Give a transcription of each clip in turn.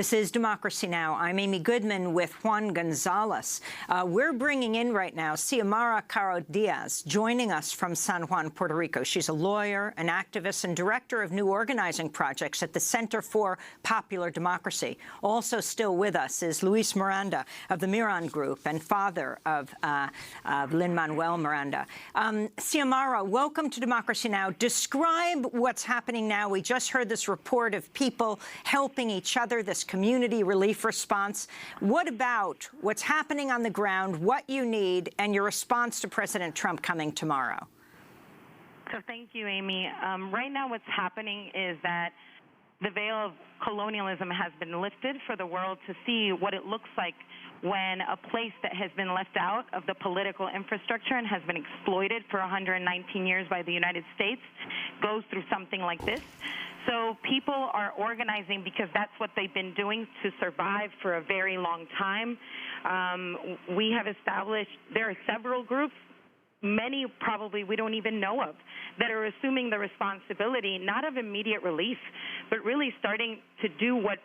This is Democracy Now! I'm Amy Goodman with Juan Gonzalez. We're bringing in right now Xiomara Caro Diaz, joining us from San Juan, Puerto Rico. She's a lawyer, an activist, and director of new organizing projects at the Center for Popular Democracy. Also still with us is Luis Miranda of the Miran Group and father of Lin-Manuel Miranda. Xiomara, welcome to Democracy Now! Describe what's happening now. We just heard this report of people helping each other, this community relief response. What about what's happening on the ground, what you need, and your response to President Trump coming tomorrow? So thank you, Amy. Right now what's happening is that the veil of colonialism has been lifted for the world to see what it looks like when a place that has been left out of the political infrastructure and has been exploited for 119 years by the United States goes through something like this. So people are organizing because that's what they've been doing to survive for a very long time. We have established, there are several groups, many probably we don't even know of, that are assuming the responsibility, not of immediate relief, but really starting to do what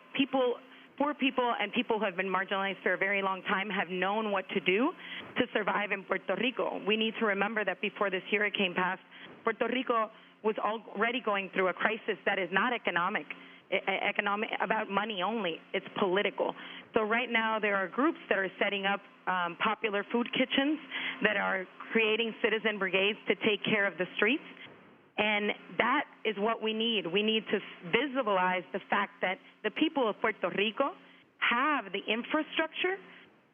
poor people and people who have been marginalized for a very long time have known what to do to survive in Puerto Rico. We need to remember that before this hurricane passed, Puerto Rico was already going through a crisis that is not economic about money only. It's political. So right now there are groups that are setting up popular food kitchens that are creating citizen brigades to take care of the streets. And that is what we need. We need to visualize the fact that the people of Puerto Rico have the infrastructure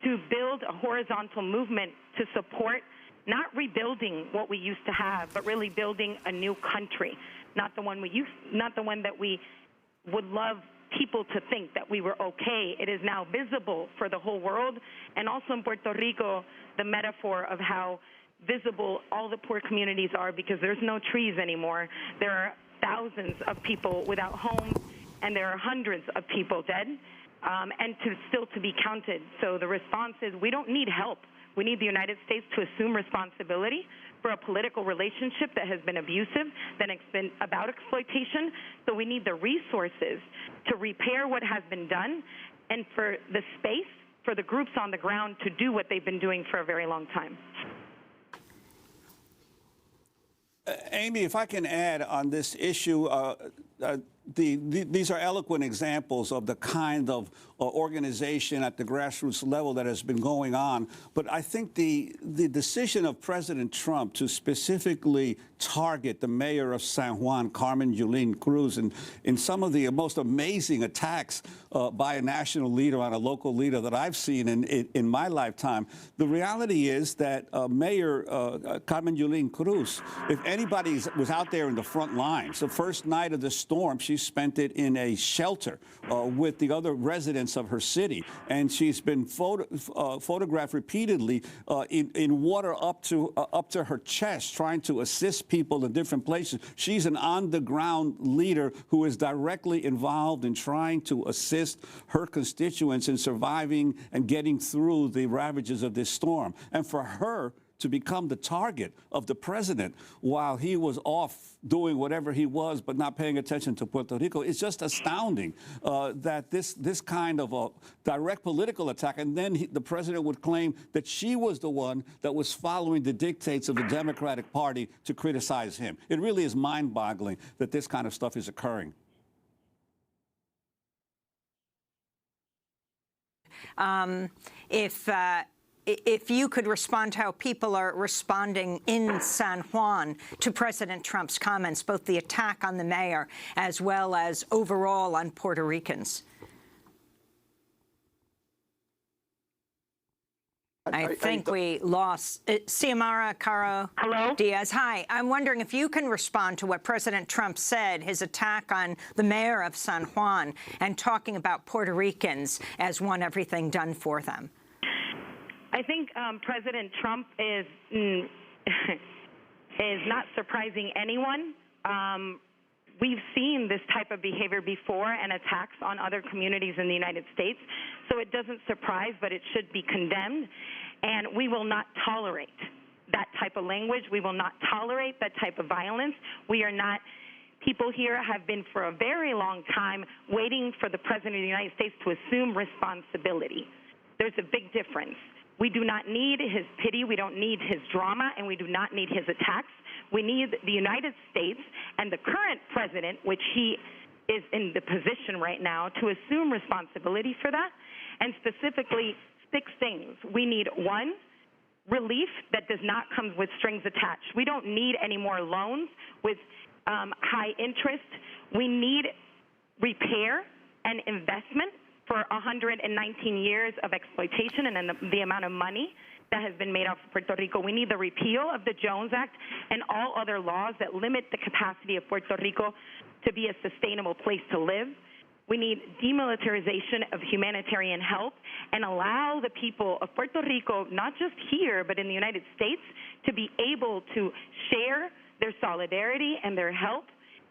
to build a horizontal movement to support not rebuilding what we used to have, but really building a new country, not the one that we would love people to think that we were okay. It is now visible for the whole world, and also in Puerto Rico, the metaphor of how visible all the poor communities are because there's no trees anymore. There are thousands of people without homes, and there are hundreds of people dead, and still to be counted. So the response is we don't need help. We need the United States to assume responsibility for a political relationship that has been abusive, that has been about exploitation. So we need the resources to repair what has been done and for the space for the groups on the ground to do what they've been doing for a very long time. Amy, if I can add on this issue, these are eloquent examples of the kind of organization at the grassroots level that has been going on. But I think the decision of President Trump to specifically target the mayor of San Juan, Carmen Yulín Cruz, in some of the most amazing attacks by a national leader on a local leader that I've seen in my lifetime, the reality is that Mayor Carmen Yulín Cruz, if anybody was out there in the front lines, the first night of the storm, she spent it in a shelter with the other residents of her city, and she's been photographed repeatedly in water up to her chest, trying to assist people in different places. She's an on-the-ground leader who is directly involved in trying to assist her constituents in surviving and getting through the ravages of this storm. And for her to become the target of the president while he was off doing whatever he was but not paying attention to Puerto Rico, it's just astounding that this kind of a direct political attack, and then the president would claim that she was the one that was following the dictates of the Democratic Party to criticize him. It really is mind-boggling that this kind of stuff is occurring. If you could respond to how people are responding in San Juan to President Trump's comments, both the attack on the mayor as well as overall on Puerto Ricans. I think we lost Xiomara Caro Diaz. Hi. I'm wondering if you can respond to what President Trump said, his attack on the mayor of San Juan, and talking about Puerto Ricans as one everything done for them. I think President Trump is not surprising anyone. We've seen this type of behavior before and attacks on other communities in the United States, so it doesn't surprise, but it should be condemned, and we will not tolerate that type of language. We will not tolerate that type of violence. We are not people here have been for a very long time waiting for the President of the United States to assume responsibility. There's a big difference. We do not need his pity, we don't need his drama, and we do not need his attacks. We need the United States and the current president, which he is in the position right now, to assume responsibility for that, and specifically 6 things. We need, 1, relief that does not come with strings attached. We don't need any more loans with high interest. We need repair and investment for 119 years of exploitation and the amount of money that has been made off of Puerto Rico. We need the repeal of the Jones Act and all other laws that limit the capacity of Puerto Rico to be a sustainable place to live. We need demilitarization of humanitarian help and allow the people of Puerto Rico, not just here, but in the United States, to be able to share their solidarity and their help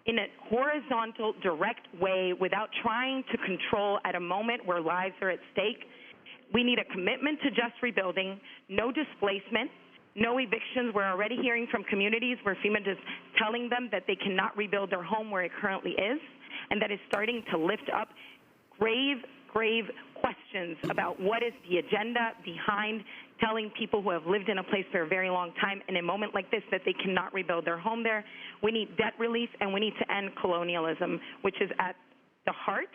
in a horizontal, direct way without trying to control at a moment where lives are at stake. We need a commitment to just rebuilding, no displacement, no evictions. We're already hearing from communities where FEMA is telling them that they cannot rebuild their home where it currently is, and that is starting to lift up grave questions about what is the agenda behind telling people who have lived in a place for a very long time in a moment like this that they cannot rebuild their home there. We need debt relief, and we need to end colonialism, which is at the heart.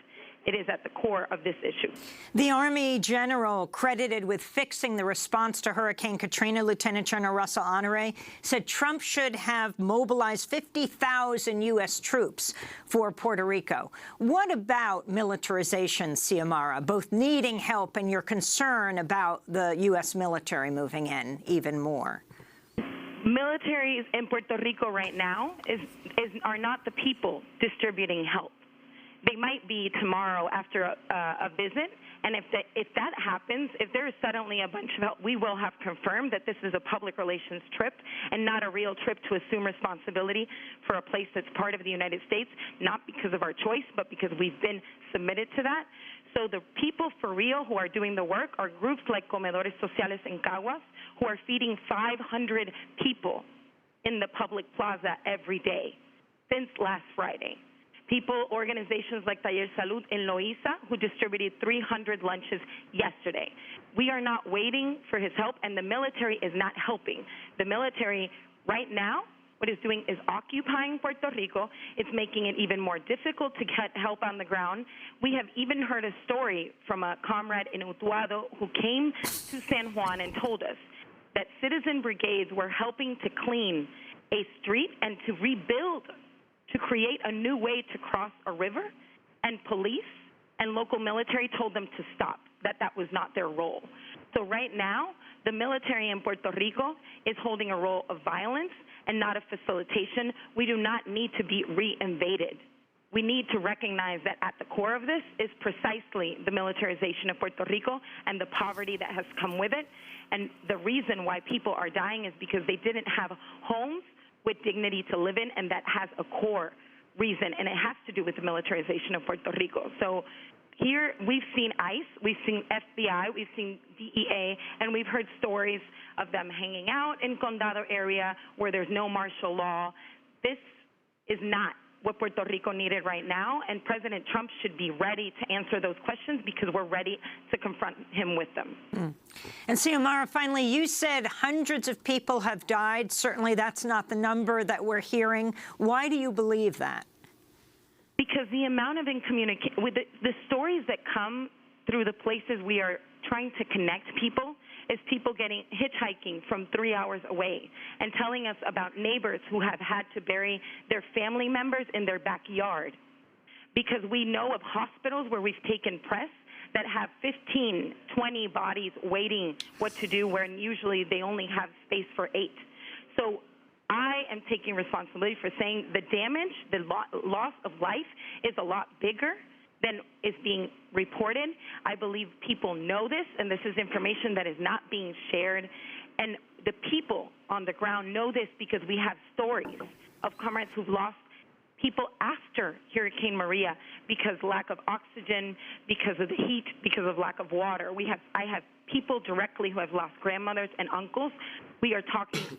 It is at the core of this issue. The Army general credited with fixing the response to Hurricane Katrina, Lieutenant General Russell Honore, said Trump should have mobilized 50,000 U.S. troops for Puerto Rico. What about militarization, Xiomara, both needing help and your concern about the U.S. military moving in even more? Militaries in Puerto Rico right now are not the people distributing help. They might be tomorrow after a visit, and if that happens, if there is suddenly a bunch of help, we will have confirmed that this is a public relations trip and not a real trip to assume responsibility for a place that's part of the United States, not because of our choice, but because we've been submitted to that. So the people for real who are doing the work are groups like Comedores Sociales in Caguas, who are feeding 500 people in the public plaza every day since last Friday. People, organizations like Taller Salud in Loíza, who distributed 300 lunches yesterday. We are not waiting for his help, and the military is not helping. The military right now, what it's doing is occupying Puerto Rico. It's making it even more difficult to get help on the ground. We have even heard a story from a comrade in Utuado who came to San Juan and told us that citizen brigades were helping to clean a street and to rebuild, to create a new way to cross a river, and police and local military told them to stop, that was not their role. So right now, the military in Puerto Rico is holding a role of violence and not of facilitation. We do not need to be re-invaded. We need to recognize that at the core of this is precisely the militarization of Puerto Rico and the poverty that has come with it. And the reason why people are dying is because they didn't have homes with dignity to live in, and that has a core reason, and it has to do with the militarization of Puerto Rico. So here we've seen ICE, we've seen FBI, we've seen DEA, and we've heard stories of them hanging out in Condado area where there's no martial law. This is not what Puerto Rico needed right now, and President Trump should be ready to answer those questions because we're ready to confront him with them. And Xiomara, finally, you said hundreds of people have died. Certainly that's not the number that we're hearing. Why do you believe that? Because the amount of with the stories that come through the places we are trying to connect people is people hitchhiking from 3 hours away and telling us about neighbors who have had to bury their family members in their backyard. Because we know of hospitals where we've taken press that have 15, 20 bodies waiting what to do, where usually they only have space for 8. So I am taking responsibility for saying the damage, the loss of life is a lot bigger than is being reported. I believe people know this, and this is information that is not being shared. And the people on the ground know this because we have stories of comrades who've lost people after Hurricane Maria because lack of oxygen, because of the heat, because of lack of water. I have people directly who have lost grandmothers and uncles.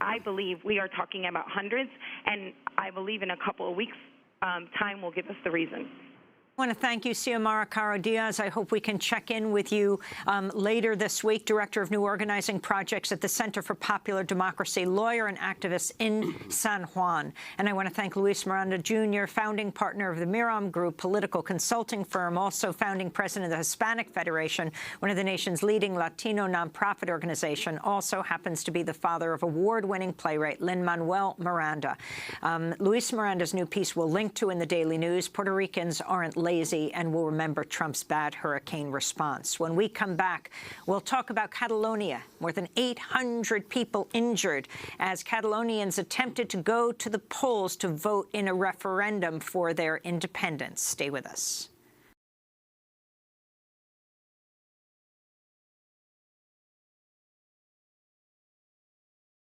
I believe we are talking about hundreds, and I believe in a couple of weeks time will give us the reason. I want to thank you, Xiomara Caro-Diaz. I hope we can check in with you later this week. Director of New Organizing Projects at the Center for Popular Democracy, lawyer and activist in San Juan. And I want to thank Luis Miranda, Jr., founding partner of the Miram Group, political consulting firm, also founding president of the Hispanic Federation, one of the nation's leading Latino nonprofit organization, also happens to be the father of award-winning playwright Lin-Manuel Miranda. Luis Miranda's new piece we'll link to in the Daily News. Puerto Ricans aren't lazy and will remember Trump's bad hurricane response. When we come back, we'll talk about Catalonia. More than 800 people injured as Catalonians attempted to go to the polls to vote in a referendum for their independence. Stay with us.